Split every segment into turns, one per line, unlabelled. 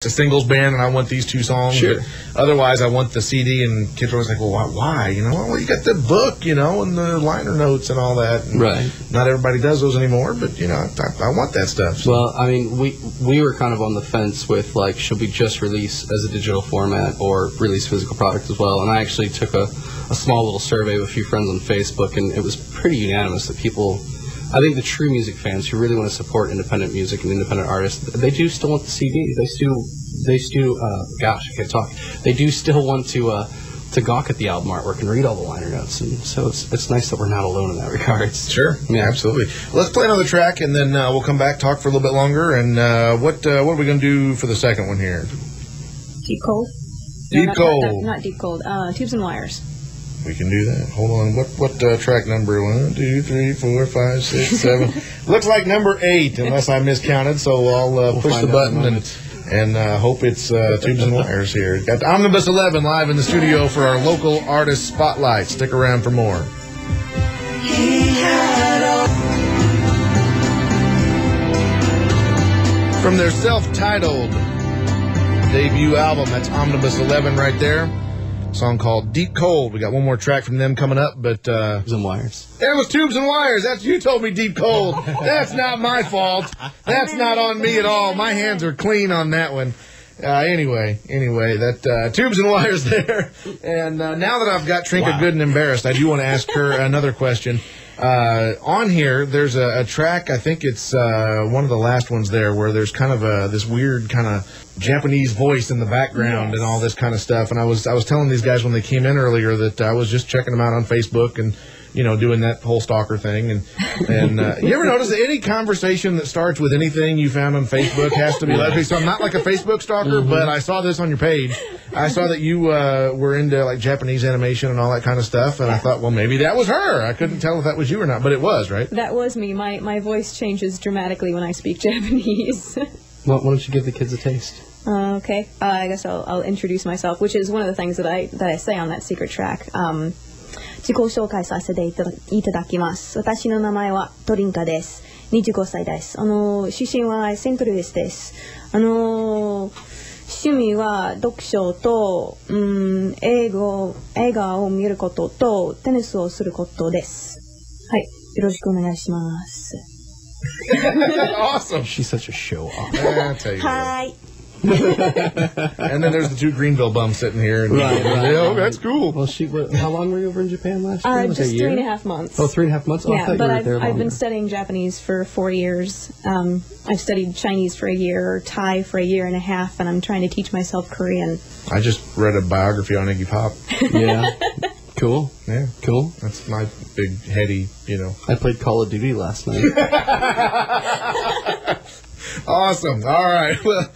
a singles band and I want these 2 songs.
Sure.
Otherwise, I want the CD, and kids are always like, well, why? You know, well, you got the book, you know, and the liner notes and all that. And
right.
Not everybody does those anymore, but, you know, I want that stuff. So.
Well, I mean, we were kind of on the fence with, like, should we just release as a digital format or release physical product as well? And I actually took a small little survey with a few friends on Facebook, and it was pretty unanimous that people... I think the true music fans who really want to support independent music and independent artists, they do still want the CD. They still, gosh, I can't talk. They do still want to gawk at the album artwork and read all the liner notes, and so it's nice that we're not alone in that regard.
Sure, yeah, absolutely. Let's play another track, and then we'll come back, talk for a little bit longer, and what are we going to do for the second one here?
Deep Cold.
Deep Cold.
Not Deep Cold. Tubes and Wires.
We can do that. Hold on. What track number? 1, 2, 3, 4, 5, 6, 7. Looks like number 8, unless I miscounted. So I'll push the button and hope it's Tubes and Wires here. Got the Omnibus 11 live in the studio for our local artist spotlight. Stick around for more. From their self-titled debut album, that's Omnibus 11 right there. Song called Deep Cold. We got one more track from them coming up, but
Tubes and Wires.
It was Tubes and Wires. That's you told me Deep Cold. That's not my fault. That's not on me at all. My hands are clean on that one. Anyway, that Tubes and Wires there. And now that I've got Trinka good and embarrassed, I do want to ask her another question. On here, there's a track, I think it's one of the last ones there, where there's kind of this weird kind of Japanese voice in the background and all this kind of stuff. And I was telling these guys when they came in earlier that I was just checking them out on Facebook and, you know, doing that whole stalker thing. And you ever notice that any conversation that starts with anything you found on Facebook has to be like, so I'm not like a Facebook stalker, but I saw this on your page. I saw that you were into like Japanese animation and all that kind of stuff, and I thought, well, maybe that was her. I couldn't tell if that was you or not, but it was, right?
That was me. My voice changes dramatically when I speak Japanese.
Well, why don't you give the kids a taste?
Okay. I guess I'll introduce myself, which is one of the things that I say on that secret track. 自己紹介させていただきます。私の名前はトリンカです。25歳です。出身はセントルイスです。趣味は読書と、映画を見ることとテニスをすることです。はい、よろしくお願いします。
Awesome.
She's such a show off.
I'll tell you.
Hi.
And then there's the 2 Greenville bums sitting here. And,
right.
Oh, that's cool.
Well, how long were you over in Japan last year?
Just 3.5 months.
Oh, 3.5 months? Oh,
yeah, but I've been studying Japanese for 4 years. I've studied Chinese for a year, Thai for a year and a half, and I'm trying to teach myself Korean.
I just read a biography on Iggy Pop.
Yeah. Cool.
Yeah.
Cool.
That's my big, heady, you know.
I played Call of Duty last night.
Awesome. All right. Well,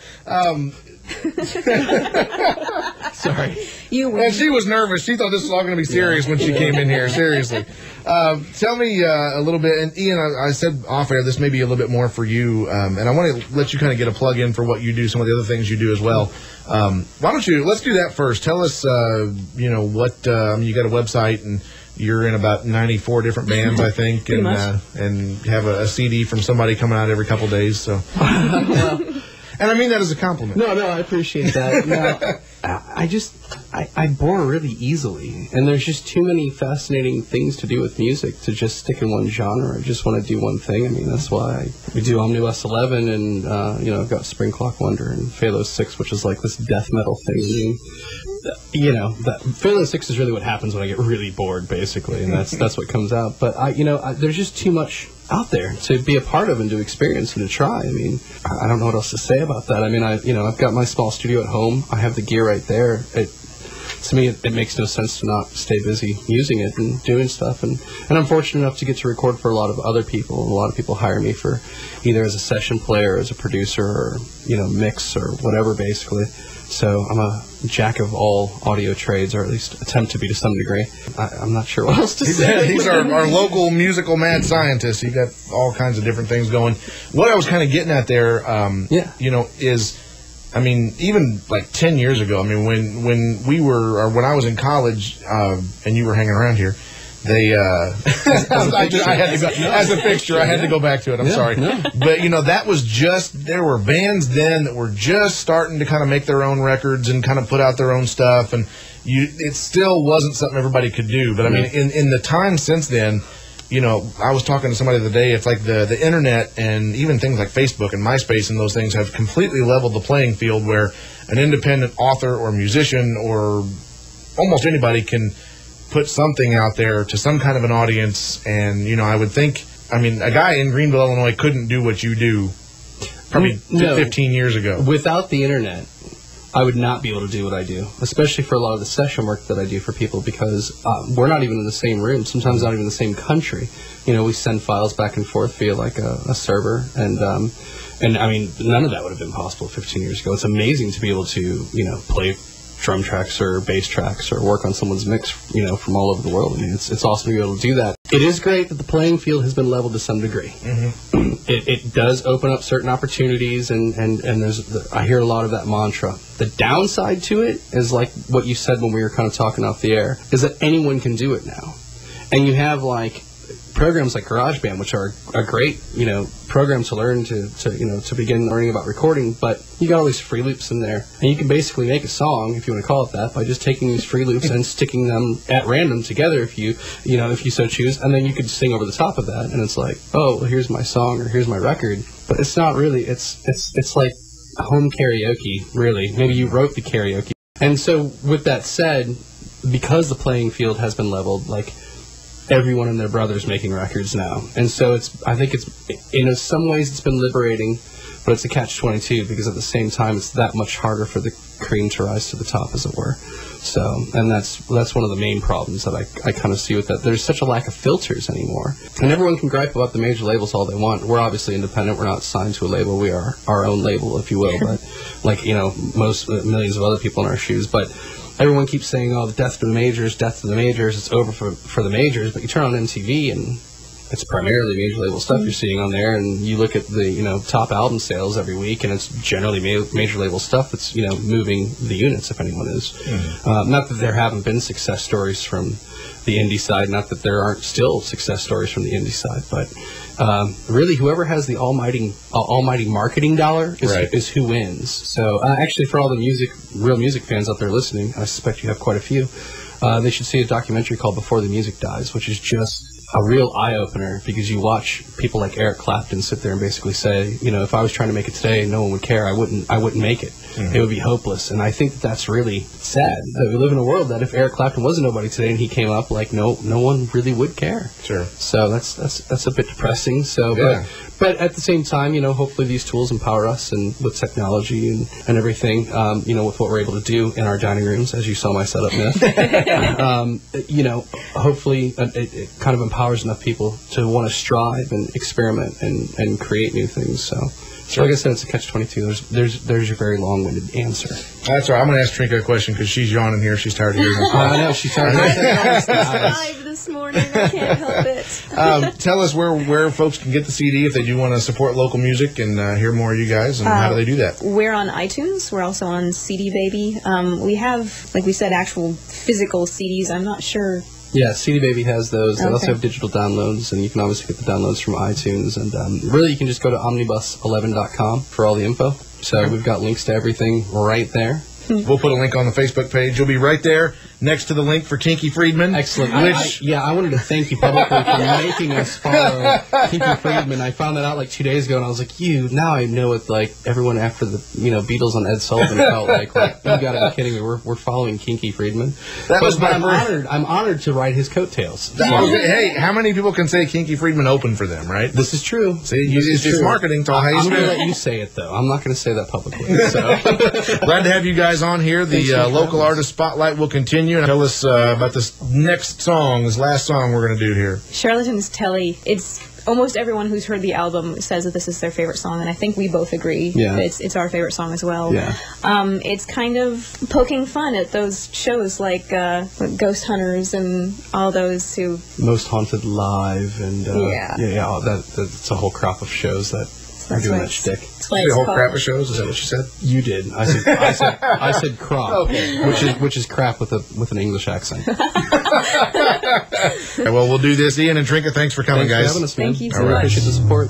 sorry.
You win.
And she was nervous. She thought this was all going to be serious when she came in here. Seriously. Tell me a little bit, and Ian, I said off air, this may be a little bit more for you, and I want to let you kind of get a plug in for what you do, some of the other things you do as well. Why don't you, let's do that first. Tell us, you know, what, you got a website, and you're in about 94 different bands, I think, and have a CD from somebody coming out every couple days. So, and I mean that as a compliment.
No, I appreciate that. No, I bore really easily, and there's just too many fascinating things to do with music to just stick in one genre. I just want to do one thing. I mean, that's why we do Omnibus 11, and you know, I've got Spring Clock Wonder and Phalo 6, which is like this death metal thing. I mean, you know, Phalo 6 is really what happens when I get really bored, basically, and that's what comes out. But there's just too much out there to be a part of and to experience and to try. I mean, I don't know what else to say about that. I mean, I've got my small studio at home. I have the gear right there. To me, it makes no sense to not stay busy using it and doing stuff. And I'm fortunate enough to get to record for a lot of other people. And a lot of people hire me for either as a session player, as a producer, or, you know, mix or whatever, basically. So I'm a jack of all audio trades, or at least attempt to be to some degree. I'm not sure what else to say.
He's our local musical mad scientist. He got all kinds of different things going. What I was kind of getting at there, you know, is, I mean, even like 10 years ago, I mean, when I was in college and you were hanging around here, They, I had to go, as a fixture, I had to go back to it. I'm sorry. No. But, that was there were bands then that were just starting to kind of make their own records and kind of put out their own stuff. And it still wasn't something everybody could do. But, I mean, in the time since then, I was talking to somebody the other day, it's like the internet and even things like Facebook and MySpace and those things have completely leveled the playing field where an independent author or musician or almost anybody can put something out there to some kind of an audience. And, I would think, a guy in Greenville, Illinois couldn't do what you do probably 15 years ago.
Without the internet, I would not be able to do what I do, especially for a lot of the session work that I do for people, because we're not even in the same room, sometimes not even in the same country. We send files back and forth via like a server, and none of that would have been possible 15 years ago. It's amazing to be able to, play drum tracks or bass tracks or work on someone's mix, from all over the world. It's awesome to be able to do that. It is great that the playing field has been leveled to some degree. Mm-hmm. It does open up certain opportunities, and I hear a lot of that mantra. The downside to it is like what you said when we were kind of talking off the air, is that anyone can do it now. And you have like programs like GarageBand, which are a great, program to learn to begin learning about recording, but you got all these free loops in there, and you can basically make a song, if you want to call it that, by just taking these free loops and sticking them at random together, if you so choose, and then you could sing over the top of that, and it's like, oh, well, here's my song, or here's my record. But it's not really, it's like home karaoke, really. Maybe you wrote the karaoke. And so with that said, because the playing field has been leveled, like, everyone and their brother's making records now. And so I think in some ways it's been liberating, but it's a catch-22, because at the same time it's that much harder for the cream to rise to the top, as it were. So, and that's one of the main problems that I kind of see with that. There's such a lack of filters anymore. And everyone can gripe about the major labels all they want. We're obviously independent. We're not signed to a label. We are our own label, if you will. But like, most millions of other people in our shoes. But everyone keeps saying, oh, the death to the majors, it's over for the majors, but you turn on MTV and it's primarily major label stuff you're seeing on there, and you look at the, top album sales every week, and it's generally major label stuff that's, moving the units, if anyone is. Mm-hmm. Not that there haven't been success stories from the indie side, not that there aren't still success stories from the indie side, but really whoever has the almighty marketing dollar is who wins. So actually, for all the real music fans out there listening, I suspect you have quite a few, they should see a documentary called Before the Music Dies, which is just a real eye-opener, because you watch people like Eric Clapton sit there and basically say, if I was trying to make it today, no one would care. I wouldn't make it. Mm-hmm. It would be hopeless. And I think that's really sad, that we live in a world that if Eric Clapton was a nobody today and he came up, like, no one really would care. Sure. So that's a bit depressing. So, yeah. But at the same time, hopefully these tools empower us, and with technology and everything, with what we're able to do in our dining rooms, as you saw my setup, Myth. Hopefully it kind of empowers enough people to want to strive and experiment and create new things. So like I said, it's a catch-22. There's your very long-winded answer. That's all right. I'm going to ask Trinka a question, because she's yawning here. She's tired of hearing us. I know. She's tired of hearing us.
Live this morning. I can't help it.
Tell us where folks can get the CD if they do want to support local music and hear more of you guys, and how do they do that?
We're on iTunes. We're also on CD Baby. We have, like we said, actual physical CDs. I'm not sure.
Yeah, CD Baby has those. They also have digital downloads, and you can obviously get the downloads from iTunes. And really, you can just go to omnibus11.com for all the info. So we've got links to everything right there.
We'll put a link on the Facebook page. You'll be right there next to the link for Kinky Friedman.
Excellent. I wanted to thank you publicly for making us follow Kinky Friedman. I found that out like 2 days ago, and I was like, now I know what like everyone after the Beatles on Ed Sullivan felt like. Like, you gotta be kidding me. We're following Kinky Friedman. I'm honored to ride his coattails.
Hey, how many people can say Kinky Friedman opened for them, right?
This is true.
See, it's marketing. It's all how you
I'm gonna let you say it though. I'm not gonna say that publicly. So
glad to have you guys on here. The local artist spotlight will continue. And tell us about this next last song we're going to do here.
Charlatan's Telly. It's almost everyone who's heard the album says that this is their favorite song, and I think we both agree. Yeah. It's our favorite song as well. Yeah. It's kind of poking fun at those shows like Ghost Hunters and all those who...
Most Haunted Live and... that's a whole crop of shows that...
Yes,
We're
that's
doing
right.
that shtick.
That's why
The
it's
whole
called-
crap of shows. Is that what you said?
You did. I said crop, which is crap with an English accent.
Okay, well, we'll do this. Ian and Trinka, thanks for coming,
Thanks
guys.
for having us, man.
Thank you so
I really
much.
appreciate the support.